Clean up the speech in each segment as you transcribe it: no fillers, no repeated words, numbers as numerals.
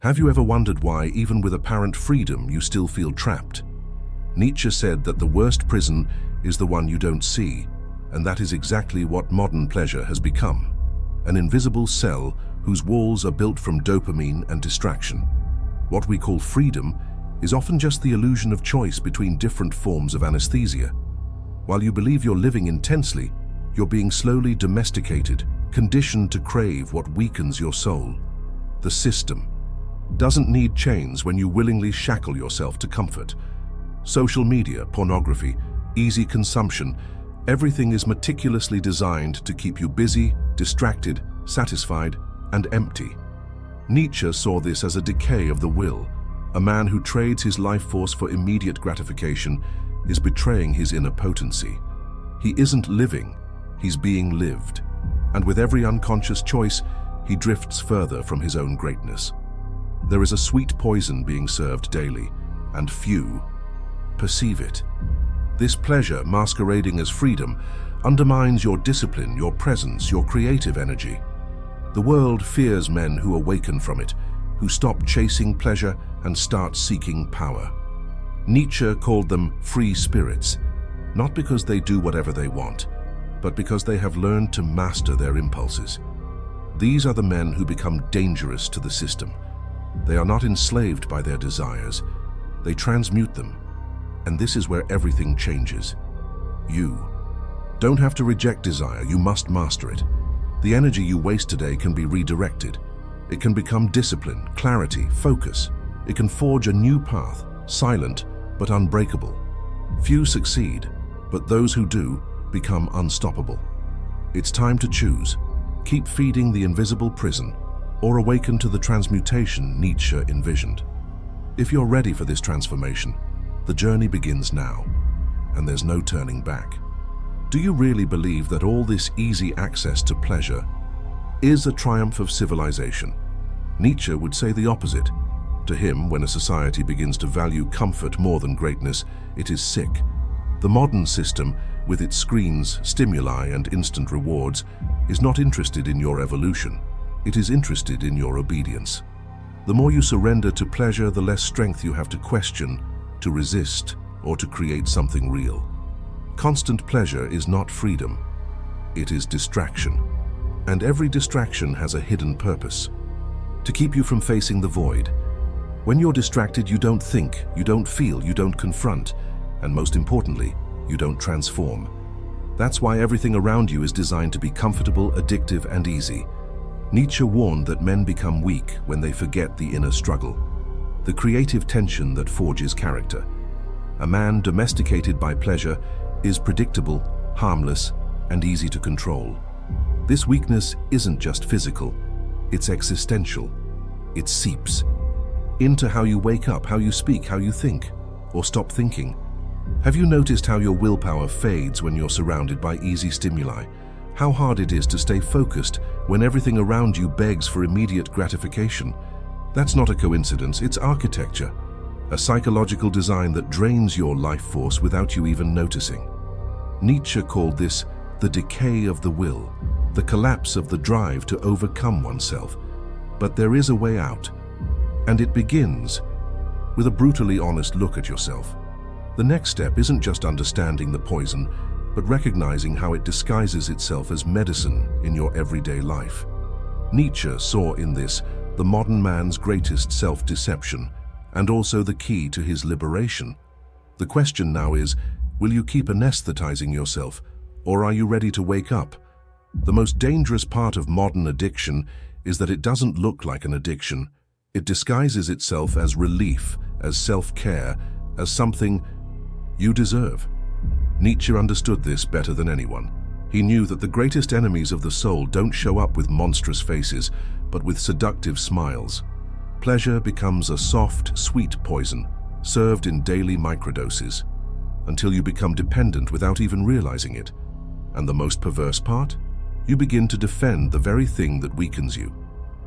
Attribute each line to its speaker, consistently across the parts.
Speaker 1: Have you ever wondered why, even with apparent freedom, you still feel trapped? Nietzsche said that the worst prison is the one you don't see, and that is exactly what modern pleasure has become. An invisible cell whose walls are built from dopamine and distraction. What we call freedom is often just the illusion of choice between different forms of anesthesia. While you believe you're living intensely, you're being slowly domesticated, conditioned to crave what weakens your soul. The system doesn't need chains when you willingly shackle yourself to comfort. Social media, pornography, easy consumption, everything is meticulously designed to keep you busy, distracted, satisfied, and empty. Nietzsche saw this as a decay of the will. A man who trades his life force for immediate gratification is betraying his inner potency. He isn't living, he's being lived. And with every unconscious choice, he drifts further from his own greatness. There is a sweet poison being served daily, and few perceive it. This pleasure, masquerading as freedom, undermines your discipline, your presence, your creative energy. The world fears men who awaken from it, who stop chasing pleasure and start seeking power. Nietzsche called them free spirits, not because they do whatever they want, but because they have learned to master their impulses. These are the men who become dangerous to the system. They are not enslaved by their desires. They transmute them. And this is where everything changes. You don't have to reject desire, you must master it. The energy you waste today can be redirected. It can become discipline, clarity, focus. It can forge a new path, silent but unbreakable. Few succeed, but those who do become unstoppable. It's time to choose. Keep feeding the invisible prison, or awaken to the transmutation Nietzsche envisioned. If you're ready for this transformation, the journey begins now, and there's no turning back. Do you really believe that all this easy access to pleasure is a triumph of civilization? Nietzsche would say the opposite. To him, when a society begins to value comfort more than greatness, it is sick. The modern system, with its screens, stimuli, and instant rewards, is not interested in your evolution. It is interested in your obedience. The more you surrender to pleasure, the less strength you have to question, to resist, or to create something real. Constant pleasure is not freedom. It is distraction. And every distraction has a hidden purpose: to keep you from facing the void. When you're distracted, you don't think, you don't feel, you don't confront, and most importantly, you don't transform. That's why everything around you is designed to be comfortable, addictive, and easy. Nietzsche warned that men become weak when they forget the inner struggle, the creative tension that forges character. A man domesticated by pleasure is predictable, harmless, and easy to control. This weakness isn't just physical, it's existential. It seeps into how you wake up, how you speak, how you think, or stop thinking. Have you noticed how your willpower fades when you're surrounded by easy stimuli? How hard it is to stay focused when everything around you begs for immediate gratification? That's not a coincidence, it's architecture, a psychological design that drains your life force without you even noticing. Nietzsche called this the decay of the will, the collapse of the drive to overcome oneself. But there is a way out, and it begins with a brutally honest look at yourself. The next step isn't just understanding the poison, but recognizing how it disguises itself as medicine in your everyday life. Nietzsche saw in this the modern man's greatest self-deception, and also the key to his liberation. The question now is, will you keep anesthetizing yourself, or are you ready to wake up? The most dangerous part of modern addiction is that it doesn't look like an addiction. It disguises itself as relief, as self-care, as something you deserve. Nietzsche understood this better than anyone. He knew that the greatest enemies of the soul don't show up with monstrous faces, but with seductive smiles. Pleasure becomes a soft, sweet poison, served in daily microdoses, until you become dependent without even realizing it. And the most perverse part? You begin to defend the very thing that weakens you.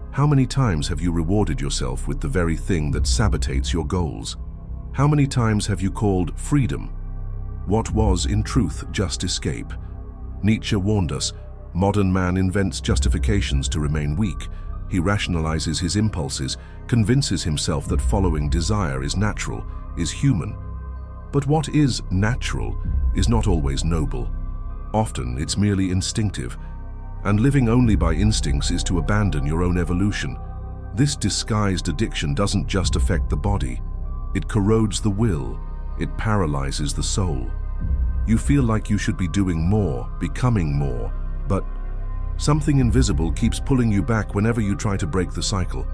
Speaker 1: How many times have you rewarded yourself with the very thing that sabotates your goals? How many times have you called freedom what was in truth just escape? Nietzsche warned us, modern man invents justifications to remain weak. He rationalizes his impulses, convinces himself that following desire is natural, is human. But what is natural is not always noble. Often it's merely instinctive, and living only by instincts is to abandon your own evolution. This disguised addiction doesn't just affect the body. It corrodes the will. It paralyzes the soul. You feel like you should be doing more, becoming more, but something invisible keeps pulling you back whenever you try to break the cycle.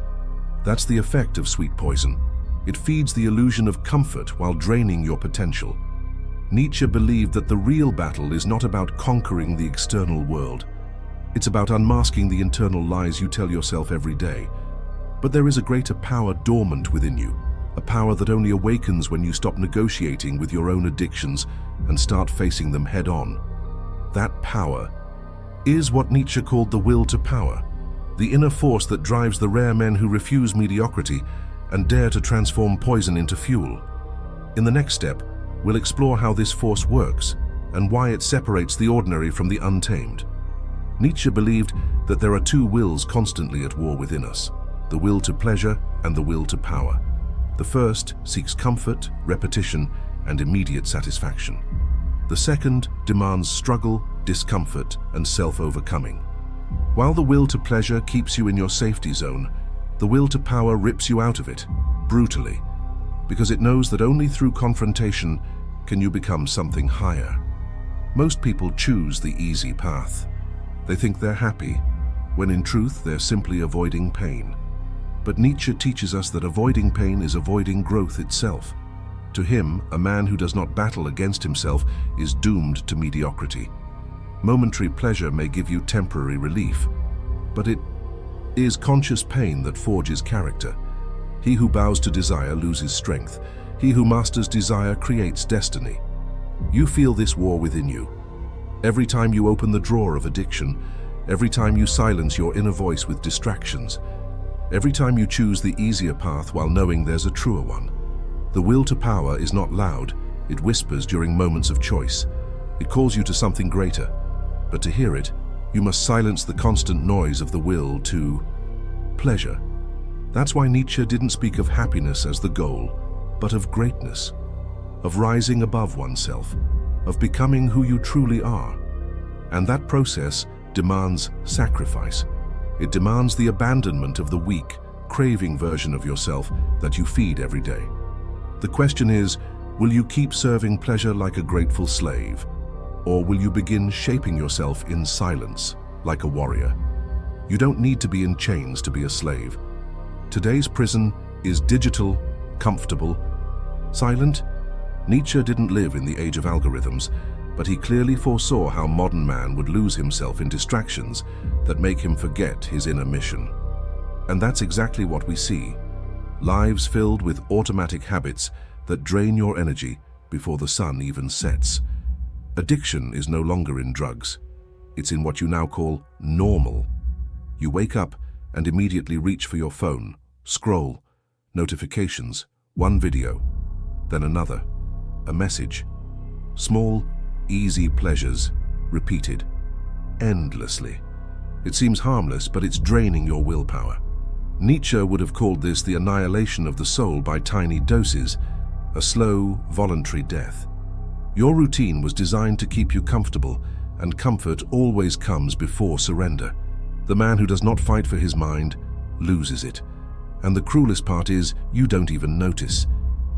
Speaker 1: That's the effect of sweet poison. It feeds the illusion of comfort while draining your potential. Nietzsche believed that the real battle is not about conquering the external world. It's about unmasking the internal lies you tell yourself every day. But there is a greater power dormant within you, a power that only awakens when you stop negotiating with your own addictions and start facing them head-on. That power is what Nietzsche called the will to power, the inner force that drives the rare men who refuse mediocrity and dare to transform poison into fuel. In the next step, we'll explore how this force works and why it separates the ordinary from the untamed. Nietzsche believed that there are two wills constantly at war within us, the will to pleasure and the will to power. The first seeks comfort, repetition, and immediate satisfaction. The second demands struggle, discomfort, and self-overcoming. While the will to pleasure keeps you in your safety zone, the will to power rips you out of it, brutally, because it knows that only through confrontation can you become something higher. Most people choose the easy path. They think they're happy, when in truth they're simply avoiding pain. But Nietzsche teaches us that avoiding pain is avoiding growth itself. To him, a man who does not battle against himself is doomed to mediocrity. Momentary pleasure may give you temporary relief, but it is conscious pain that forges character. He who bows to desire loses strength. He who masters desire creates destiny. You feel this war within you. Every time you open the drawer of addiction, every time you silence your inner voice with distractions, every time you choose the easier path while knowing there's a truer one. The will to power is not loud, it whispers during moments of choice. It calls you to something greater, but to hear it, you must silence the constant noise of the will to pleasure. That's why Nietzsche didn't speak of happiness as the goal, but of greatness, of rising above oneself, of becoming who you truly are. And that process demands sacrifice. It demands the abandonment of the weak, craving version of yourself that you feed every day. The question is, will you keep serving pleasure like a grateful slave? Or will you begin shaping yourself in silence, like a warrior? You don't need to be in chains to be a slave. Today's prison is digital, comfortable, silent. Nietzsche didn't live in the age of algorithms, but he clearly foresaw how modern man would lose himself in distractions that make him forget his inner mission. And that's exactly what we see. Lives filled with automatic habits that drain your energy before the sun even sets. Addiction is no longer in drugs. It's in what you now call normal. You wake up and immediately reach for your phone, scroll, notifications, one video, then another, a message. Small, easy pleasures, repeated, endlessly. It seems harmless, but it's draining your willpower. Nietzsche would have called this the annihilation of the soul by tiny doses, a slow, voluntary death. Your routine was designed to keep you comfortable, and comfort always comes before surrender. The man who does not fight for his mind loses it. And the cruelest part is, you don't even notice.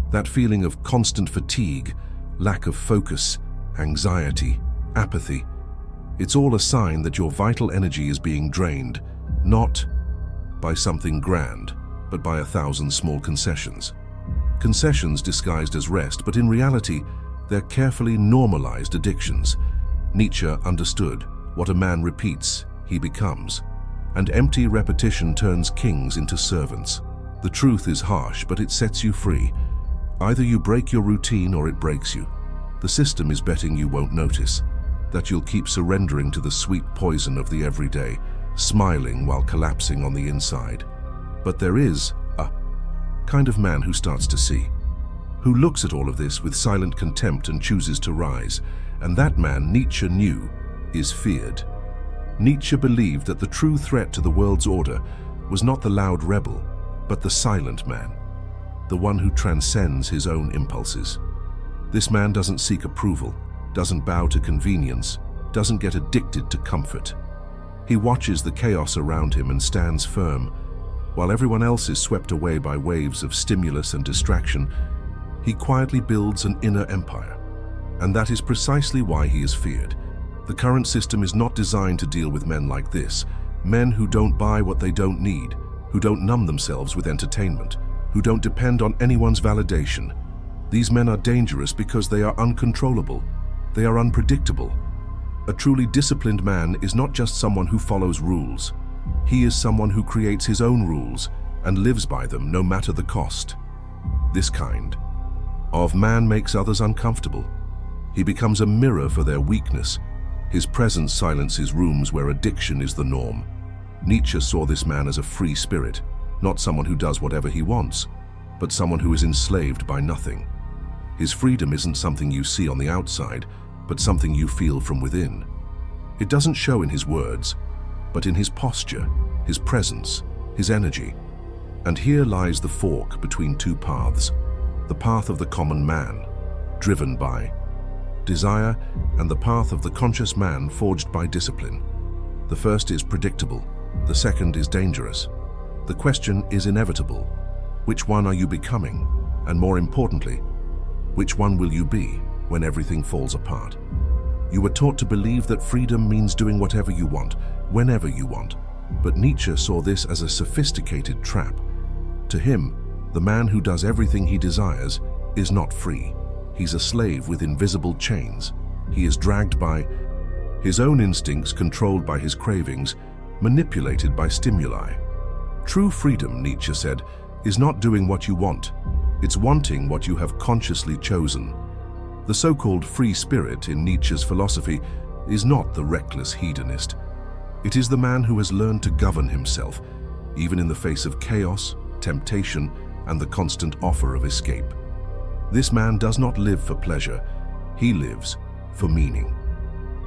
Speaker 1: That feeling of constant fatigue, lack of focus, anxiety, apathy, it's all a sign that your vital energy is being drained, not by something grand, but by 1,000 small concessions. Concessions disguised as rest, but in reality, they're carefully normalized addictions. Nietzsche understood, what a man repeats, he becomes. And empty repetition turns kings into servants. The truth is harsh, but it sets you free. Either you break your routine or it breaks you. The system is betting you won't notice, that you'll keep surrendering to the sweet poison of the everyday, smiling while collapsing on the inside. But there is a kind of man who starts to see, who looks at all of this with silent contempt and chooses to rise. And that man, Nietzsche knew, is feared. Nietzsche believed that the true threat to the world's order was not the loud rebel, but the silent man, the one who transcends his own impulses. This man doesn't seek approval, doesn't bow to convenience, doesn't get addicted to comfort. He watches the chaos around him and stands firm. While everyone else is swept away by waves of stimulus and distraction, he quietly builds an inner empire. And that is precisely why he is feared. The current system is not designed to deal with men like this, men who don't buy what they don't need, who don't numb themselves with entertainment, who don't depend on anyone's validation. These men are dangerous because they are uncontrollable, they are unpredictable. A truly disciplined man is not just someone who follows rules. He is someone who creates his own rules and lives by them no matter the cost. This kind of man makes others uncomfortable. He becomes a mirror for their weakness. His presence silences rooms where addiction is the norm. Nietzsche saw this man as a free spirit, not someone who does whatever he wants, but someone who is enslaved by nothing. His freedom isn't something you see on the outside, but something you feel from within. It doesn't show in his words, but in his posture, his presence, his energy. And here lies the fork between two paths, the path of the common man, driven by desire, and the path of the conscious man forged by discipline. The first is predictable, the second is dangerous. The question is inevitable. Which one are you becoming? And more importantly, which one will you be when everything falls apart? You were taught to believe that freedom means doing whatever you want, whenever you want. But Nietzsche saw this as a sophisticated trap. To him, the man who does everything he desires is not free. He's a slave with invisible chains. He is dragged by his own instincts, controlled by his cravings, manipulated by stimuli. True freedom, Nietzsche said, is not doing what you want. It's wanting what you have consciously chosen. The so-called free spirit in Nietzsche's philosophy is not the reckless hedonist. It is the man who has learned to govern himself, even in the face of chaos, temptation, and the constant offer of escape. This man does not live for pleasure, he lives for meaning.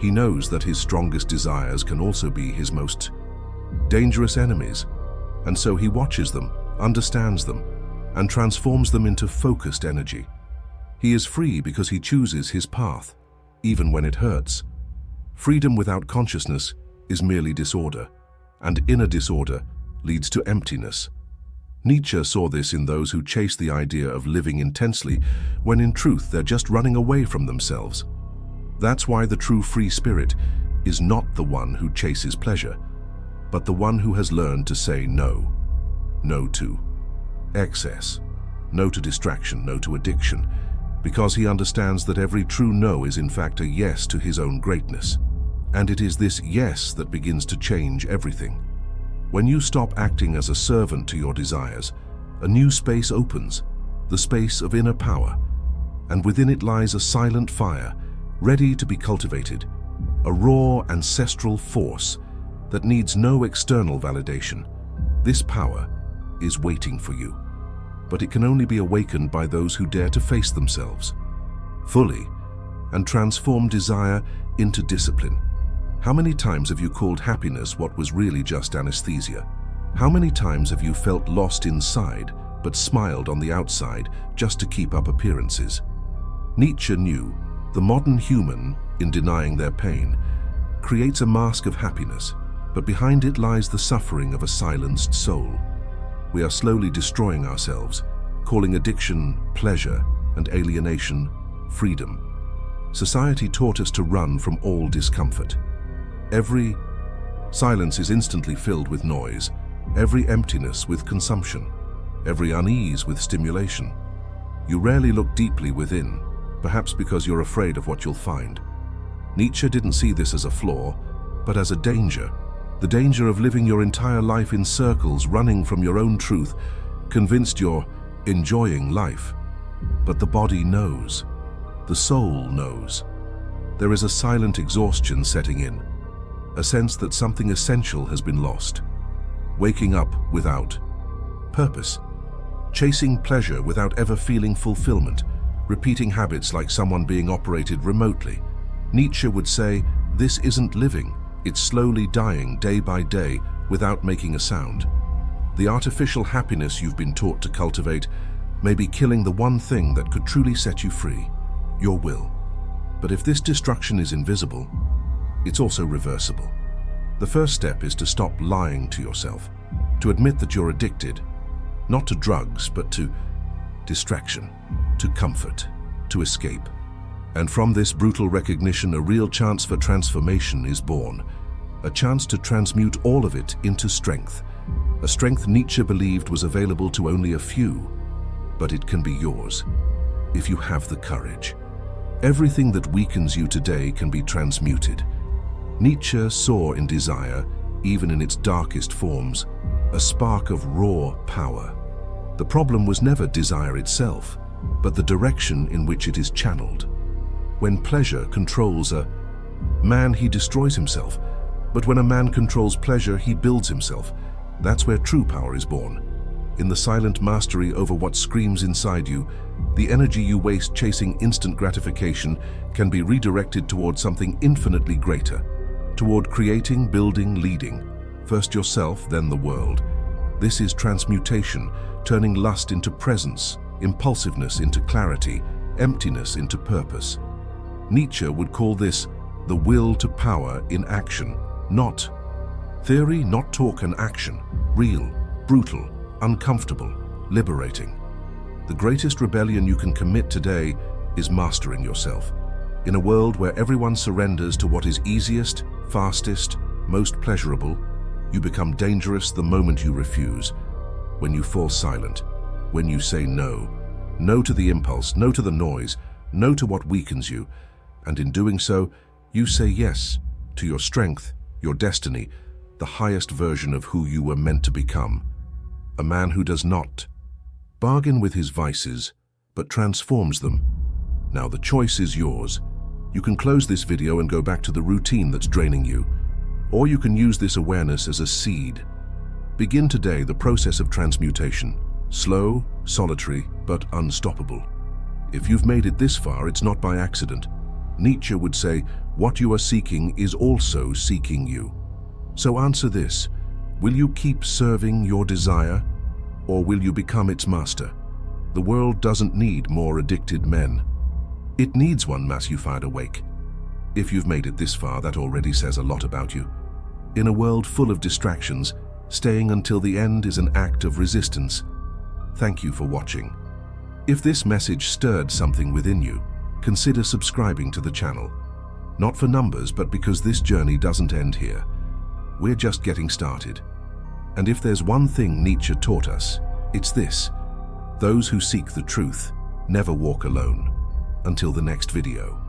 Speaker 1: He knows that his strongest desires can also be his most dangerous enemies, and so he watches them, understands them, and transforms them into focused energy. He is free because he chooses his path, even when it hurts. Freedom without consciousness is merely disorder, and inner disorder leads to emptiness. Nietzsche saw this in those who chase the idea of living intensely, when in truth they're just running away from themselves. That's why the true free spirit is not the one who chases pleasure, but the one who has learned to say no. No to excess, no to distraction, no to addiction, because he understands that every true no is in fact a yes to his own greatness. And it is this yes that begins to change everything. When you stop acting as a servant to your desires, a new space opens, the space of inner power, and within it lies a silent fire, ready to be cultivated, a raw ancestral force that needs no external validation. This power is waiting for you, but it can only be awakened by those who dare to face themselves fully and transform desire into discipline. How many times have you called happiness what was really just anesthesia? How many times have you felt lost inside but smiled on the outside just to keep up appearances? Nietzsche knew the modern human, in denying their pain, creates a mask of happiness, but behind it lies the suffering of a silenced soul. We are slowly destroying ourselves, calling addiction pleasure and alienation freedom. Society taught us to run from all discomfort. Every silence is instantly filled with noise, every emptiness with consumption, every unease with stimulation. You rarely look deeply within, perhaps because you're afraid of what you'll find. Nietzsche didn't see this as a flaw, but as a danger. The danger of living your entire life in circles, running from your own truth, convinced you're enjoying life. But the body knows. The soul knows. There is a silent exhaustion setting in, a sense that something essential has been lost. Waking up without purpose, chasing pleasure without ever feeling fulfillment, repeating habits like someone being operated remotely. Nietzsche would say, this isn't living, it's slowly dying day by day without making a sound. The artificial happiness you've been taught to cultivate may be killing the one thing that could truly set you free, your will. But if this destruction is invisible, it's also reversible. The first step is to stop lying to yourself, to admit that you're addicted, not to drugs, but to distraction, to comfort, to escape. And from this brutal recognition, a real chance for transformation is born, a chance to transmute all of it into strength, a strength Nietzsche believed was available to only a few, but it can be yours, if you have the courage. Everything that weakens you today can be transmuted. Nietzsche saw in desire, even in its darkest forms, a spark of raw power. The problem was never desire itself, but the direction in which it is channeled. When pleasure controls a man, he destroys himself. But when a man controls pleasure, he builds himself. That's where true power is born. In the silent mastery over what screams inside you, the energy you waste chasing instant gratification can be redirected toward something infinitely greater, toward creating, building, leading, first yourself, then the world. This is transmutation, turning lust into presence, impulsiveness into clarity, emptiness into purpose. Nietzsche would call this the will to power in action, not theory, not talk, and action, real, brutal, uncomfortable, liberating. The greatest rebellion you can commit today is mastering yourself. In a world where everyone surrenders to what is easiest, fastest, most pleasurable, you become dangerous the moment you refuse, when you fall silent, when you say no. No to the impulse, no to the noise, no to what weakens you. And in doing so, you say yes to your strength, your destiny, the highest version of who you were meant to become. A man who does not bargain with his vices, but transforms them. Now the choice is yours. You can close this video and go back to the routine that's draining you, or you can use this awareness as a seed. Begin today the process of transmutation, slow, solitary, but unstoppable. If you've made it this far, it's not by accident. Nietzsche would say, what you are seeking is also seeking you. So answer this: will you keep serving your desire, or will you become its master? The world doesn't need more addicted men. It needs one massified awake. If you've made it this far, that already says a lot about you. In a world full of distractions, staying until the end is an act of resistance. Thank you for watching. If this message stirred something within you, consider subscribing to the channel. Not for numbers, but because this journey doesn't end here. We're just getting started. And if there's one thing Nietzsche taught us, it's this: those who seek the truth never walk alone. Until the next video.